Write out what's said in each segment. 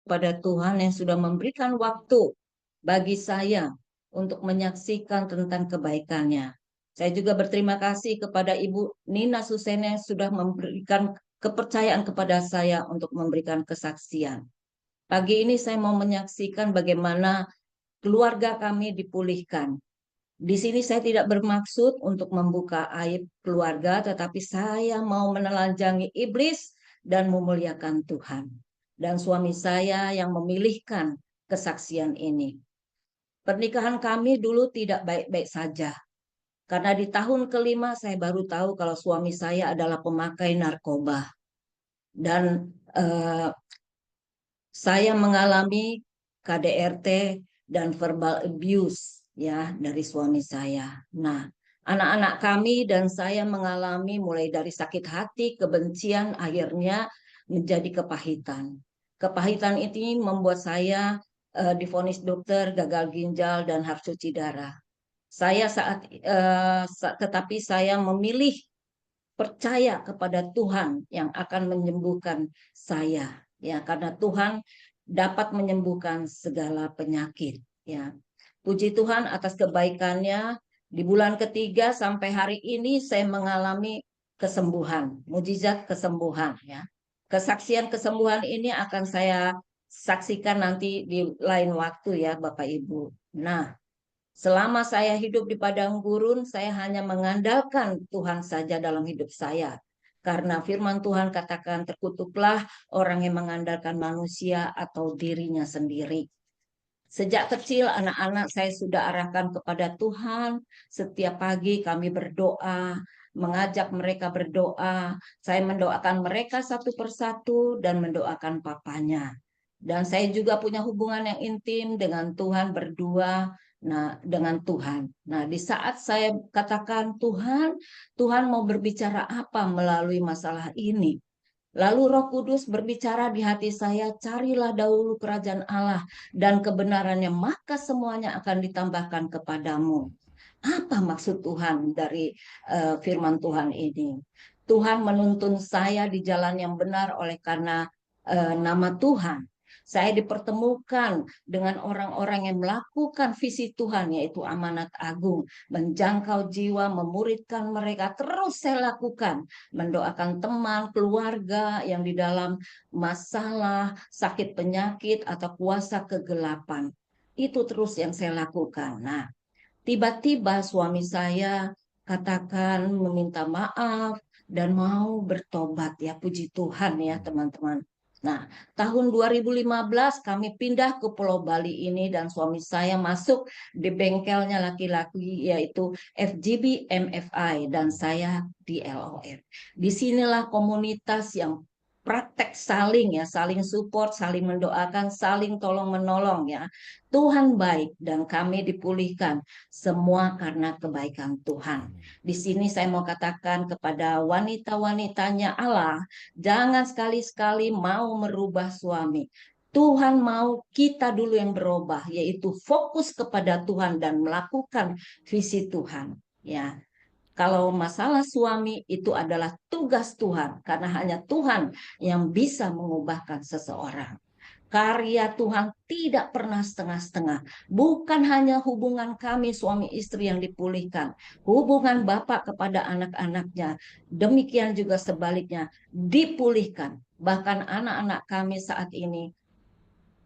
kepada Tuhan yang sudah memberikan waktu bagi saya untuk menyaksikan tentang kebaikannya. Saya juga berterima kasih kepada Ibu Nina Susena yang sudah memberikan kepercayaan kepada saya untuk memberikan kesaksian. Pagi ini saya mau menyaksikan bagaimana keluarga kami dipulihkan. Di sini saya tidak bermaksud untuk membuka aib keluarga, tetapi saya mau menelanjangi iblis dan memuliakan Tuhan. Dan suami saya yang memilihkan kesaksian ini. Pernikahan kami dulu tidak baik-baik saja. Karena di tahun kelima saya baru tahu kalau suami saya adalah pemakai narkoba. Dan saya mengalami KDRT dan verbal abuse ya dari suami saya. Nah, anak-anak kami dan saya mengalami mulai dari sakit hati, kebencian, akhirnya menjadi kepahitan. Kepahitan ini membuat saya divonis dokter gagal ginjal dan harus cuci darah. Tetapi saya memilih percaya kepada Tuhan yang akan menyembuhkan saya, ya, karena Tuhan dapat menyembuhkan segala penyakit, ya. Puji Tuhan atas kebaikannya. Di bulan ketiga sampai hari ini saya mengalami kesembuhan, mujizat kesembuhan, ya. Kesaksian kesembuhan ini akan saya saksikan nanti di lain waktu, ya Bapak Ibu. Nah, selama saya hidup di padang gurun, saya hanya mengandalkan Tuhan saja dalam hidup saya. Karena firman Tuhan katakan, terkutuklah orang yang mengandalkan manusia atau dirinya sendiri. Sejak kecil anak-anak saya sudah arahkan kepada Tuhan. Setiap pagi kami berdoa, mengajak mereka berdoa. Saya mendoakan mereka satu persatu dan mendoakan papanya. Dan saya juga punya hubungan yang intim dengan Tuhan berdua. Nah, dengan Tuhan. Nah, di saat saya katakan Tuhan, Tuhan mau berbicara apa melalui masalah ini? Lalu Roh Kudus berbicara di hati saya, carilah dahulu kerajaan Allah dan kebenarannya, maka semuanya akan ditambahkan kepadamu. Apa maksud Tuhan dari firman Tuhan ini? Tuhan menuntun saya di jalan yang benar oleh karena nama Tuhan. Saya dipertemukan dengan orang-orang yang melakukan visi Tuhan, yaitu amanat agung, menjangkau jiwa, memuridkan mereka. Terus saya lakukan, mendoakan teman, keluarga yang di dalam masalah, sakit penyakit, atau kuasa kegelapan. Itu terus yang saya lakukan. Nah, tiba-tiba suami saya katakan meminta maaf dan mau bertobat, ya puji Tuhan ya teman-teman. Nah, tahun 2015 kami pindah ke Pulau Bali ini dan suami saya masuk di bengkelnya laki-laki yaitu FGB MFI dan saya di LOF. Disinilah komunitas yang praktek saling ya, saling support, saling mendoakan, saling tolong menolong ya. Tuhan baik dan kami dipulihkan semua karena kebaikan Tuhan. Di sini saya mau katakan kepada wanita-wanitanya Allah, jangan sekali-sekali mau merubah suami. Tuhan mau kita dulu yang berubah, yaitu fokus kepada Tuhan dan melakukan visi Tuhan. Ya, kalau masalah suami itu adalah tugas Tuhan, karena hanya Tuhan yang bisa mengubahkan seseorang. Karya Tuhan tidak pernah setengah-setengah. Bukan hanya hubungan kami suami istri yang dipulihkan, hubungan bapak kepada anak-anaknya, demikian juga sebaliknya dipulihkan. Bahkan anak-anak kami saat ini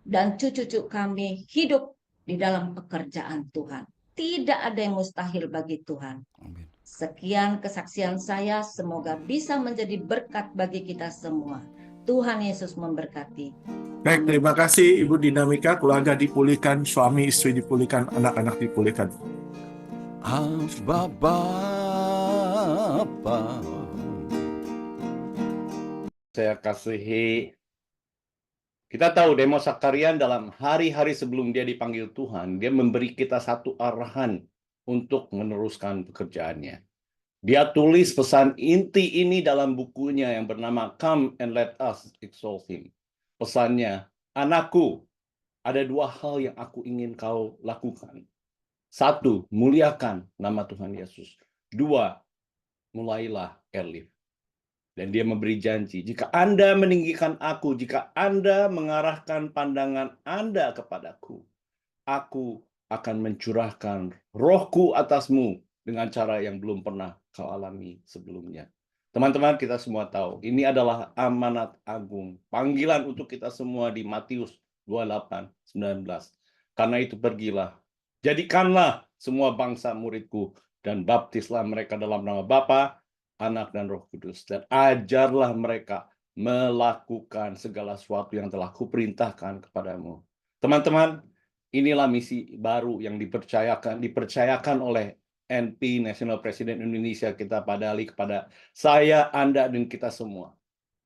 dan cucu-cucu kami hidup di dalam pekerjaan Tuhan. Tidak ada yang mustahil bagi Tuhan. Amin. Sekian kesaksian saya, semoga bisa menjadi berkat bagi kita semua. Tuhan Yesus memberkati. Baik, terima kasih Ibu Dinamika. Keluarga dipulihkan, suami istri dipulihkan, anak-anak dipulihkan. Bapa, saya kasihi. Kita tahu Demos Zakarian dalam hari-hari sebelum dia dipanggil Tuhan, dia memberi kita satu arahan untuk meneruskan pekerjaannya. Dia tulis pesan inti ini dalam bukunya yang bernama Come and Let Us Exalt Him. Pesannya, anakku, ada dua hal yang aku ingin kau lakukan. Satu, muliakan nama Tuhan Yesus. Dua, mulailah Elif. Dan dia memberi janji, jika Anda meninggikan aku, jika Anda mengarahkan pandangan Anda kepadaku, aku akan mencurahkan rohku atasmu dengan cara yang belum pernah kau alami sebelumnya. Teman-teman, kita semua tahu, ini adalah amanat agung, panggilan untuk kita semua di Matius 28:19. Karena itu pergilah, jadikanlah semua bangsa muridku, dan baptislah mereka dalam nama Bapa, Anak, dan Roh Kudus, dan ajarlah mereka melakukan segala sesuatu yang telah kuperintahkan kepadamu. Teman-teman, inilah misi baru yang dipercayakan oleh NP, National President Indonesia kita padali kepada saya, Anda, dan kita semua.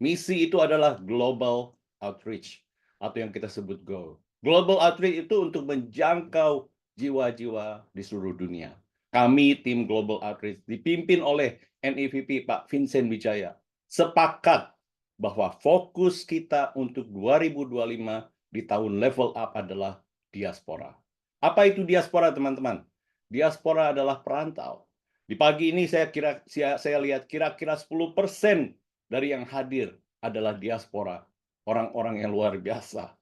Misi itu adalah Global Outreach, atau yang kita sebut GO. Global Outreach itu untuk menjangkau jiwa-jiwa di seluruh dunia. Kami, tim Global Outreach, dipimpin oleh NEVP Pak Vincent Wijaya, sepakat bahwa fokus kita untuk 2025 di tahun level up adalah diaspora. Apa itu diaspora, teman-teman? Diaspora adalah perantau. Di pagi ini saya lihat kira-kira 10% dari yang hadir adalah diaspora, orang-orang yang luar biasa.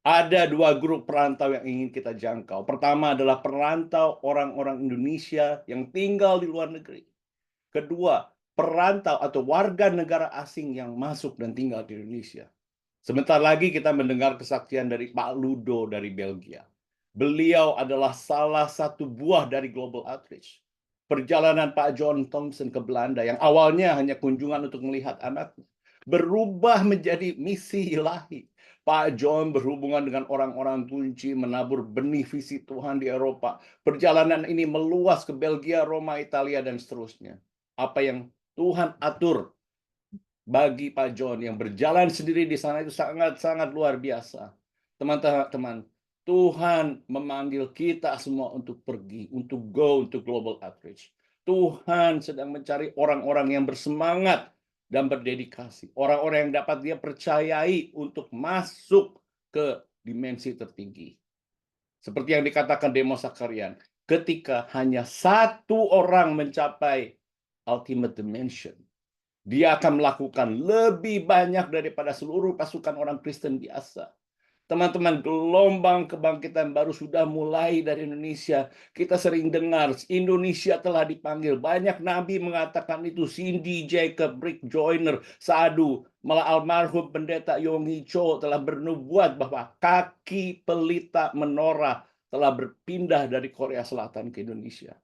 Ada dua grup perantau yang ingin kita jangkau. Pertama adalah perantau orang-orang Indonesia yang tinggal di luar negeri. Kedua, perantau atau warga negara asing yang masuk dan tinggal di Indonesia. Sebentar lagi kita mendengar kesaksian dari Pak Ludo dari Belgia. Beliau adalah salah satu buah dari Global Outreach. Perjalanan Pak John Thompson ke Belanda yang awalnya hanya kunjungan untuk melihat anaknya, berubah menjadi misi ilahi. Pak John berhubungan dengan orang-orang kunci, menabur benih visi Tuhan di Eropa. Perjalanan ini meluas ke Belgia, Roma, Italia, dan seterusnya. Apa yang Tuhan atur bagi Pak John yang berjalan sendiri di sana itu sangat-sangat luar biasa. Teman-teman, Tuhan memanggil kita semua untuk pergi, untuk go, untuk Global Outreach. Tuhan sedang mencari orang-orang yang bersemangat dan berdedikasi. Orang-orang yang dapat dia percayai untuk masuk ke dimensi tertinggi. Seperti yang dikatakan Demos Sakarian, ketika hanya satu orang mencapai ultimate dimension, dia akan melakukan lebih banyak daripada seluruh pasukan orang Kristen biasa. Teman-teman, gelombang kebangkitan baru sudah mulai dari Indonesia. Kita sering dengar Indonesia telah dipanggil. Banyak nabi mengatakan itu. Cindy, Jacob, Rick Joyner, Sadu, malah almarhum pendeta Yonggi Cho telah bernubuat bahwa kaki pelita menorah telah berpindah dari Korea Selatan ke Indonesia.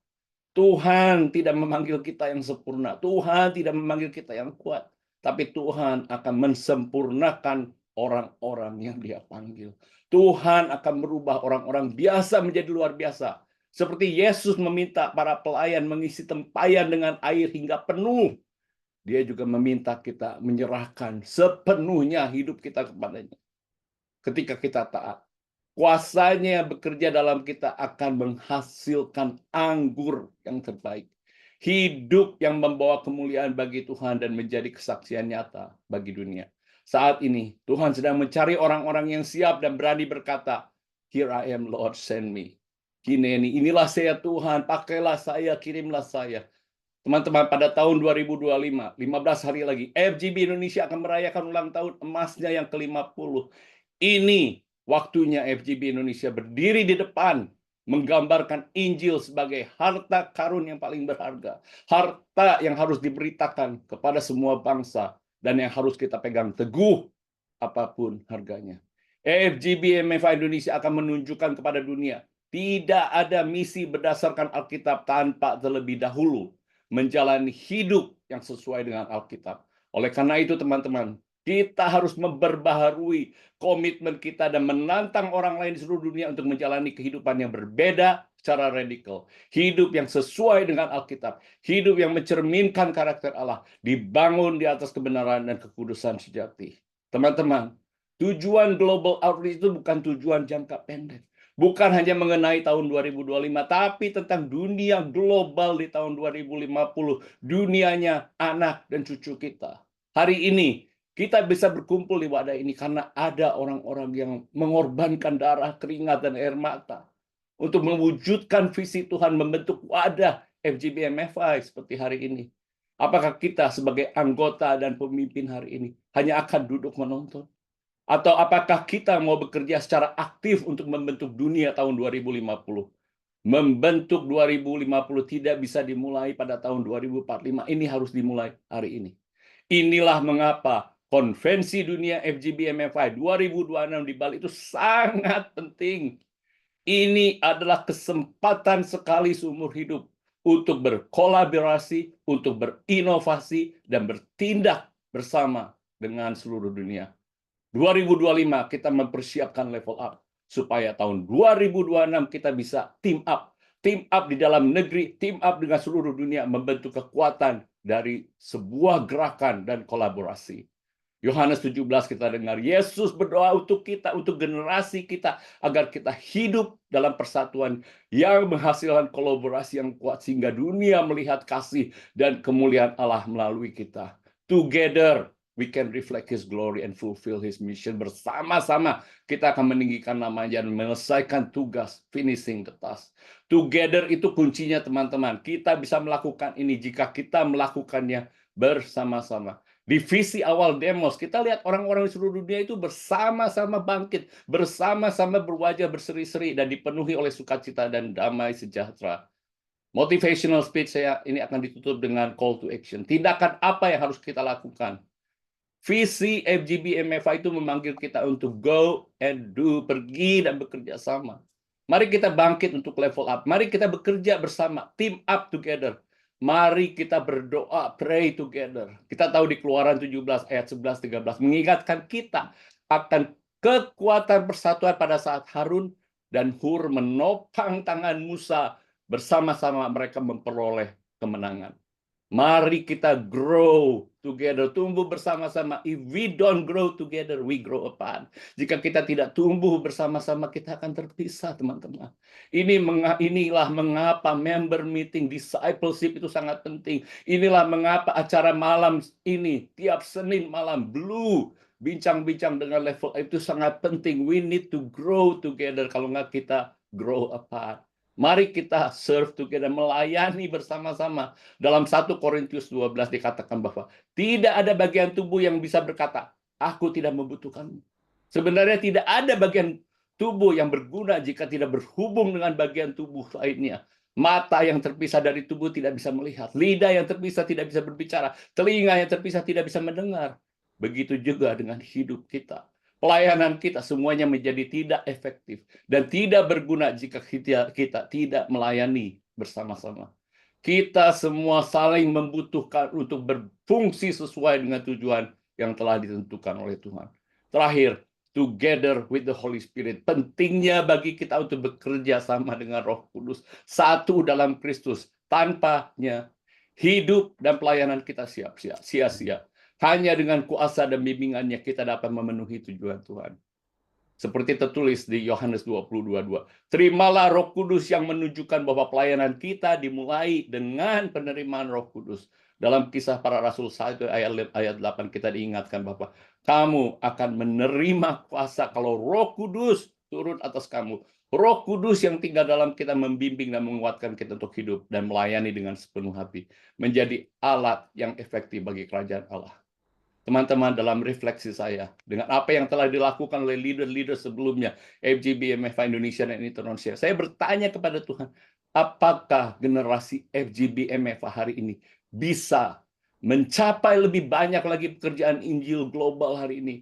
Tuhan tidak memanggil kita yang sempurna. Tuhan tidak memanggil kita yang kuat. Tapi Tuhan akan mensempurnakan orang-orang yang dia panggil. Tuhan akan merubah orang-orang biasa menjadi luar biasa. Seperti Yesus meminta para pelayan mengisi tempayan dengan air hingga penuh. Dia juga meminta kita menyerahkan sepenuhnya hidup kita kepadanya. Ketika kita taat, kuasanya yang bekerja dalam kita akan menghasilkan anggur yang terbaik. Hidup yang membawa kemuliaan bagi Tuhan dan menjadi kesaksian nyata bagi dunia. Saat ini, Tuhan sedang mencari orang-orang yang siap dan berani berkata, "Here I am, Lord, send me." Hineni, inilah saya Tuhan, pakailah saya, kirimlah saya. Teman-teman, pada tahun 2025, 15 hari lagi, FGB Indonesia akan merayakan ulang tahun emasnya yang ke-50. Ini waktunya FGB Indonesia berdiri di depan, menggambarkan Injil sebagai harta karun yang paling berharga. Harta yang harus diberitakan kepada semua bangsa, dan yang harus kita pegang teguh apapun harganya. FGB MFA Indonesia akan menunjukkan kepada dunia, tidak ada misi berdasarkan Alkitab tanpa terlebih dahulu menjalani hidup yang sesuai dengan Alkitab. Oleh karena itu, teman-teman, kita harus memperbaharui komitmen kita dan menantang orang lain di seluruh dunia untuk menjalani kehidupan yang berbeda secara radikal. Hidup yang sesuai dengan Alkitab. Hidup yang mencerminkan karakter Allah. Dibangun di atas kebenaran dan kekudusan sejati. Teman-teman, tujuan Global Outreach itu bukan tujuan jangka pendek. Bukan hanya mengenai tahun 2025, tapi tentang dunia global di tahun 2050. Dunianya anak dan cucu kita. Hari ini, kita bisa berkumpul di wadah ini karena ada orang-orang yang mengorbankan darah, keringat, dan air mata untuk mewujudkan visi Tuhan membentuk wadah FGB MFI seperti hari ini. Apakah kita sebagai anggota dan pemimpin hari ini hanya akan duduk menonton? Atau apakah kita mau bekerja secara aktif untuk membentuk dunia tahun 2050? Membentuk 2050 tidak bisa dimulai pada tahun 2045. Ini harus dimulai hari ini. Inilah mengapa Konvensi Dunia FGBMFI 2026 di Bali itu sangat penting. Ini adalah kesempatan sekali seumur hidup untuk berkolaborasi, untuk berinovasi, dan bertindak bersama dengan seluruh dunia. 2025 kita mempersiapkan level up, supaya tahun 2026 kita bisa team up di dalam negeri, team up dengan seluruh dunia, membentuk kekuatan dari sebuah gerakan dan kolaborasi. Yohanes 17 kita dengar, Yesus berdoa untuk kita, untuk generasi kita, agar kita hidup dalam persatuan yang menghasilkan kolaborasi yang kuat, sehingga dunia melihat kasih dan kemuliaan Allah melalui kita. Together, we can reflect His glory and fulfill His mission. Bersama-sama kita akan meninggikan namanya dan menyelesaikan tugas, finishing the task. Together itu kuncinya, teman-teman. Kita bisa melakukan ini jika kita melakukannya bersama-sama. Di visi awal Demos, kita lihat orang-orang di seluruh dunia itu bersama-sama bangkit, bersama-sama berwajah berseri-seri, dan dipenuhi oleh sukacita dan damai sejahtera. Motivational speech saya ini akan ditutup dengan call to action. Tindakan apa yang harus kita lakukan? Visi FGBMFI itu memanggil kita untuk go and do, pergi dan bekerja sama. Mari kita bangkit untuk level up. Mari kita bekerja bersama, team up together. Mari kita berdoa, pray together. Kita tahu di Keluaran 17 ayat 11-13 mengingatkan kita akan kekuatan persatuan pada saat Harun dan Hur menopang tangan Musa, bersama-sama mereka memperoleh kemenangan. Mari kita grow together, tumbuh bersama-sama. If we don't grow together, we grow apart. Jika kita tidak tumbuh bersama-sama, kita akan terpisah, teman-teman. Inilah mengapa member meeting, discipleship itu sangat penting. Inilah mengapa acara malam ini, tiap Senin malam, Blue, bincang-bincang dengan level itu sangat penting. We need to grow together, kalau nggak kita grow apart. Mari kita serve together, melayani bersama-sama. Dalam 1 Korintus 12 dikatakan bahwa tidak ada bagian tubuh yang bisa berkata, aku tidak membutuhkanmu. Sebenarnya tidak ada bagian tubuh yang berguna jika tidak berhubung dengan bagian tubuh lainnya. Mata yang terpisah dari tubuh tidak bisa melihat. Lidah yang terpisah tidak bisa berbicara. Telinga yang terpisah tidak bisa mendengar. Begitu juga dengan hidup kita. Pelayanan kita semuanya menjadi tidak efektif dan tidak berguna jika kita tidak melayani bersama-sama. Kita semua saling membutuhkan untuk berfungsi sesuai dengan tujuan yang telah ditentukan oleh Tuhan. Terakhir, together with the Holy Spirit. Pentingnya bagi kita untuk bekerja sama dengan Roh Kudus, satu dalam Kristus. Tanpanya hidup dan pelayanan kita sia-sia. Hanya dengan kuasa dan bimbingannya kita dapat memenuhi tujuan Tuhan. Seperti tertulis di Yohanes 20:22. Terimalah Roh Kudus yang menunjukkan bahwa pelayanan kita dimulai dengan penerimaan Roh Kudus. Dalam Kisah Para Rasul 1 ayat 8 kita diingatkan bahwa kamu akan menerima kuasa kalau Roh Kudus turun atas kamu. Roh Kudus yang tinggal dalam kita membimbing dan menguatkan kita untuk hidup dan melayani dengan sepenuh hati. Menjadi alat yang efektif bagi kerajaan Allah. Teman-teman, dalam refleksi saya, dengan apa yang telah dilakukan oleh leader-leader sebelumnya, FGBMFI Indonesia dan Indonesia, saya bertanya kepada Tuhan, apakah generasi FGBMFI hari ini bisa mencapai lebih banyak lagi pekerjaan Injil global hari ini?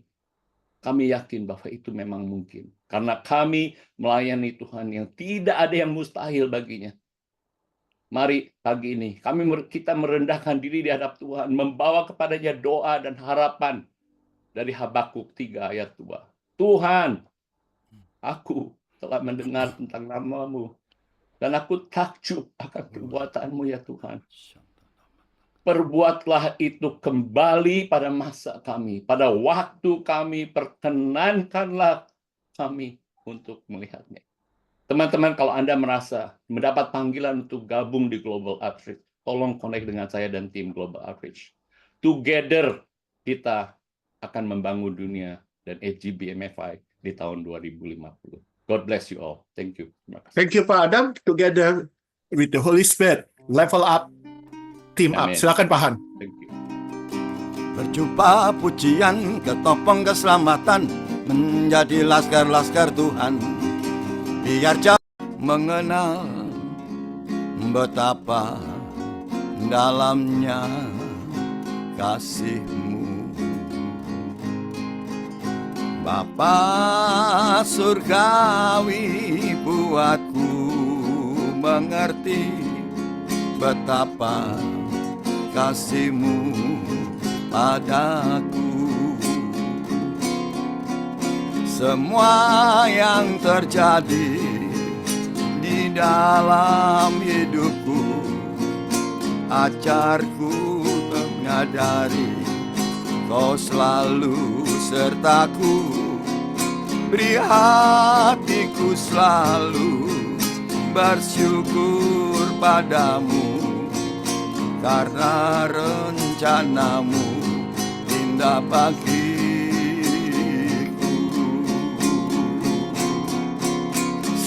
Kami yakin bahwa itu memang mungkin. Karena kami melayani Tuhan yang tidak ada yang mustahil baginya. Mari pagi ini kita merendahkan diri di hadap Tuhan, membawa kepadanya doa dan harapan dari Habakuk 3 ayat 2. Tuhan, aku telah mendengar tentang nama-Mu dan aku takjub akan perbuatan-Mu ya Tuhan. Perbuatlah itu kembali pada masa kami, pada waktu kami, perkenankanlah kami untuk melihatnya. Teman-teman, kalau Anda merasa mendapat panggilan untuk gabung di Global Outreach, tolong connect dengan saya dan tim Global Outreach. Together, kita akan membangun dunia dan FGBMFI di tahun 2050. God bless you all. Thank you. Terima kasih. Thank you, Pak Adam. Together with the Holy Spirit, level up, team up. Amen. Silakan Pak Han. Thank you. Berjumpa pujian ketopong keselamatan, menjadi laskar-laskar Tuhan. Biar jauh mengenal betapa dalamnya kasih-Mu. Bapa surgawi, buatku mengerti betapa kasih-Mu padaku. Semua yang terjadi di dalam hidupku, ajarku untuk menyadari Kau selalu sertaku. Beri hatiku selalu bersyukur padamu, karena rencana-Mu indah bagiku.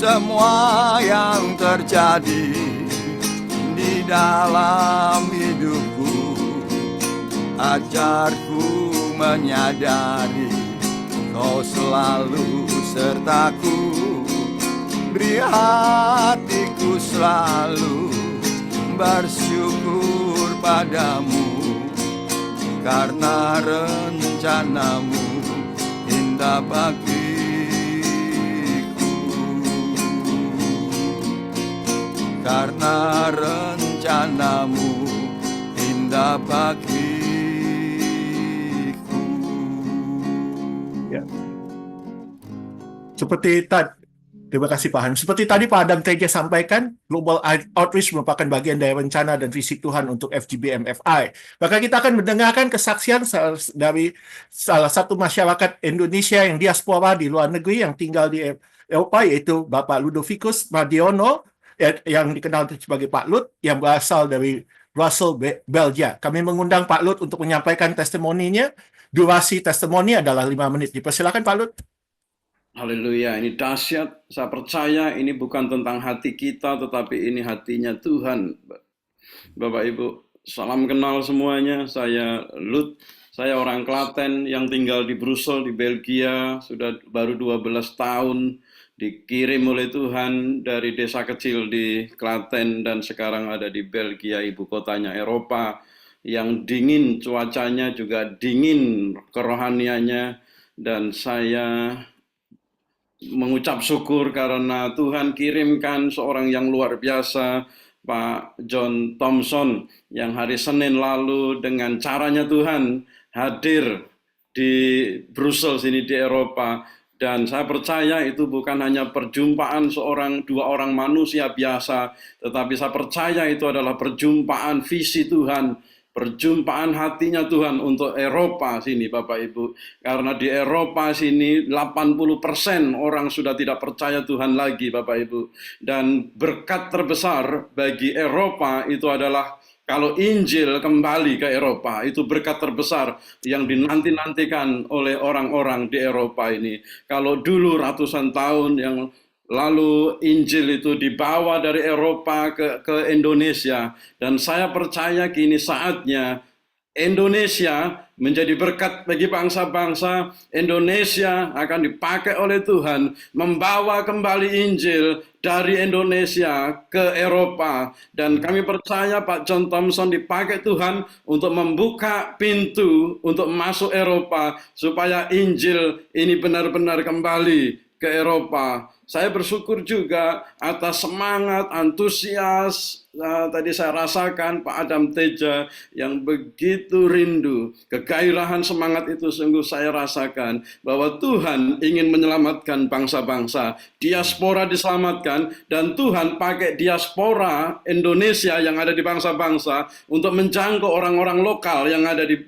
Semua yang terjadi di dalam hidupku, ajarku menyadari Kau selalu sertaku. Beri hatiku selalu bersyukur padamu, karena rencana-Mu indah bagiku. Karena rencana-Mu indah bagiku. Seperti tadi, terima kasih Pak Han. Seperti tadi Pak Adam Teja sampaikan, Global Outreach merupakan bagian dari rencana dan visi Tuhan untuk FGBMFI. Maka kita akan mendengarkan kesaksian dari salah satu masyarakat Indonesia yang diaspora di luar negeri yang tinggal di Eropa, yaitu Bapak Ludovicus Mardiono, yang dikenal sebagai Pak Lut, yang berasal dari Brussels, Belgia. Kami mengundang Pak Lut untuk menyampaikan testimoninya. Durasi testimoni adalah 5 menit. Dipersilakan Pak Lut. Haleluya, ini dahsyat. Saya percaya ini bukan tentang hati kita, tetapi ini hatinya Tuhan. Bapak Ibu, salam kenal semuanya. Saya Lut, saya orang Klaten yang tinggal di Brussels, di Belgia. Sudah baru 12 tahun, dikirim oleh Tuhan dari desa kecil di Klaten, dan sekarang ada di Belgia, ibu kotanya Eropa, yang dingin cuacanya, juga dingin kerohaniannya. Dan saya mengucap syukur karena Tuhan kirimkan seorang yang luar biasa, Pak John Thompson, yang hari Senin lalu dengan caranya Tuhan hadir di Brussels ini di Eropa. Dan saya percaya itu bukan hanya perjumpaan dua orang manusia biasa, tetapi saya percaya itu adalah perjumpaan visi Tuhan, perjumpaan hatinya Tuhan untuk Eropa sini Bapak Ibu. Karena di Eropa sini 80% orang sudah tidak percaya Tuhan lagi Bapak Ibu. Dan berkat terbesar bagi Eropa itu adalah kalau Injil kembali ke Eropa. Itu berkat terbesar yang dinanti-nantikan oleh orang-orang di Eropa ini. Kalau dulu ratusan tahun yang lalu Injil itu dibawa dari Eropa ke Indonesia. Dan saya percaya kini saatnya Indonesia menjadi berkat bagi bangsa-bangsa. Indonesia akan dipakai oleh Tuhan membawa kembali Injil dari Indonesia ke Eropa. Dan kami percaya Pak John Thompson dipakai Tuhan untuk membuka pintu untuk masuk Eropa, supaya Injil ini benar-benar kembali ke Eropa. Saya bersyukur juga atas semangat, antusias, tadi saya rasakan Pak Adam Teja yang begitu rindu, kegairahan semangat itu sungguh saya rasakan bahwa Tuhan ingin menyelamatkan bangsa-bangsa, diaspora diselamatkan, dan Tuhan pakai diaspora Indonesia yang ada di bangsa-bangsa untuk menjangkau orang-orang lokal yang ada di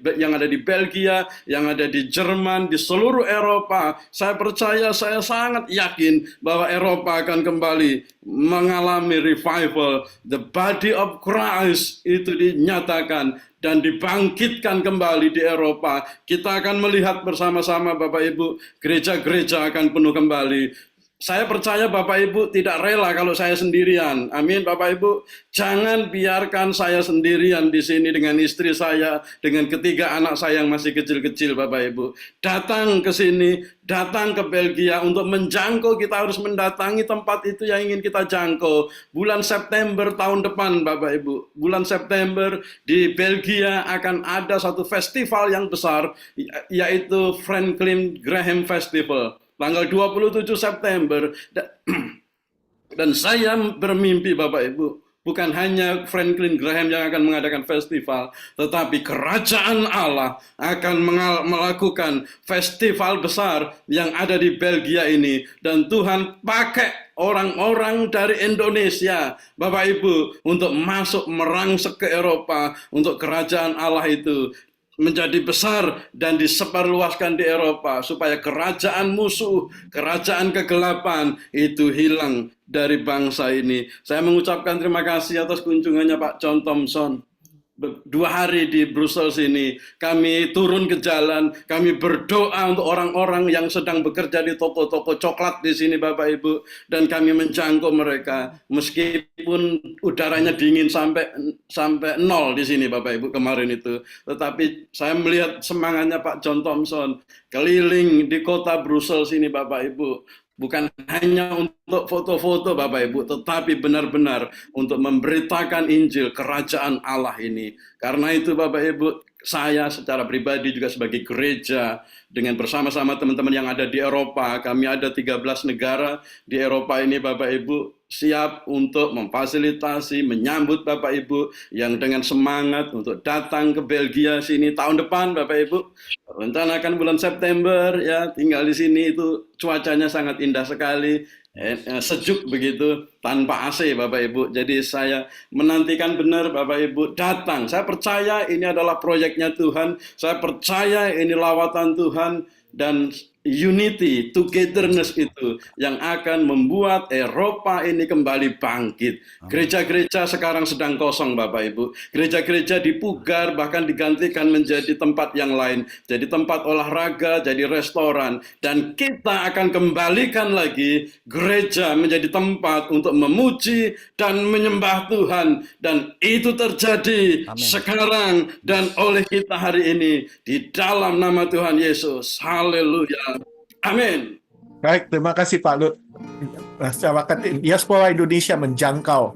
Belgia, yang ada di Jerman, di seluruh Eropa. Saya percaya, saya sangat yakin bahwa Eropa akan kembali mengalami revival. The body of Christ itu dinyatakan dan dibangkitkan kembali di Eropa. Kita akan melihat bersama-sama Bapak Ibu, gereja-gereja akan penuh kembali. Saya percaya Bapak Ibu tidak rela kalau saya sendirian. Amin, Bapak Ibu. Jangan biarkan saya sendirian di sini dengan istri saya, dengan ketiga anak saya yang masih kecil-kecil, Bapak Ibu. Datang ke sini, datang ke Belgia untuk menjangkau, kita harus mendatangi tempat itu yang ingin kita jangkau. Bulan September tahun depan, Bapak Ibu. Bulan September di Belgia akan ada satu festival yang besar, yaitu Franklin Graham Festival. Tanggal 27 September. Dan saya bermimpi Bapak Ibu, bukan hanya Franklin Graham yang akan mengadakan festival, tetapi kerajaan Allah akan melakukan festival besar yang ada di Belgia ini. Dan Tuhan pakai orang-orang dari Indonesia, Bapak Ibu, untuk masuk merangsek ke Eropa, untuk kerajaan Allah itu menjadi besar dan disebarluaskan di Eropa, supaya kerajaan musuh, kerajaan kegelapan itu hilang dari bangsa ini. Saya mengucapkan terima kasih atas kunjungannya Pak John Thompson. 2 hari di Brussels ini, kami turun ke jalan, kami berdoa untuk orang-orang yang sedang bekerja di toko-toko coklat di sini, Bapak Ibu, dan kami menjangkau mereka, meskipun udaranya dingin sampai 0 di sini, Bapak Ibu, kemarin itu. Tetapi saya melihat semangatnya Pak John Thompson keliling di kota Brussels ini, Bapak Ibu. Bukan hanya untuk foto-foto Bapak Ibu, tetapi benar-benar untuk memberitakan Injil kerajaan Allah ini. Karena itu Bapak Ibu, saya secara pribadi juga sebagai gereja, dengan bersama-sama teman-teman yang ada di Eropa, kami ada 13 negara di Eropa ini Bapak Ibu, siap untuk memfasilitasi, menyambut Bapak Ibu yang dengan semangat untuk datang ke Belgia sini tahun depan Bapak Ibu. Rencanakan bulan September ya, tinggal di sini itu cuacanya sangat indah sekali, sejuk begitu, tanpa AC Bapak Ibu. Jadi saya menantikan benar Bapak Ibu datang. Saya percaya ini adalah proyeknya Tuhan, saya percaya ini lawatan Tuhan, dan unity, togetherness itu yang akan membuat Eropa ini kembali bangkit. Gereja-gereja sekarang sedang kosong Bapak Ibu. Gereja-gereja dipugar, bahkan digantikan menjadi tempat yang lain. Jadi tempat olahraga, jadi restoran. Dan kita akan kembalikan lagi gereja menjadi tempat untuk memuji dan menyembah Tuhan. Dan itu terjadi sekarang dan oleh kita hari ini. Di dalam nama Tuhan Yesus. Haleluya. Amin. Baik, terima kasih Pak Lut. Masyarakat diaspora Indonesia menjangkau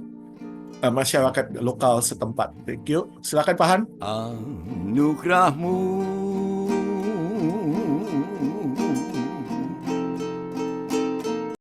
masyarakat lokal setempat. Thank you. Silakan Pak Han. Anugerahmu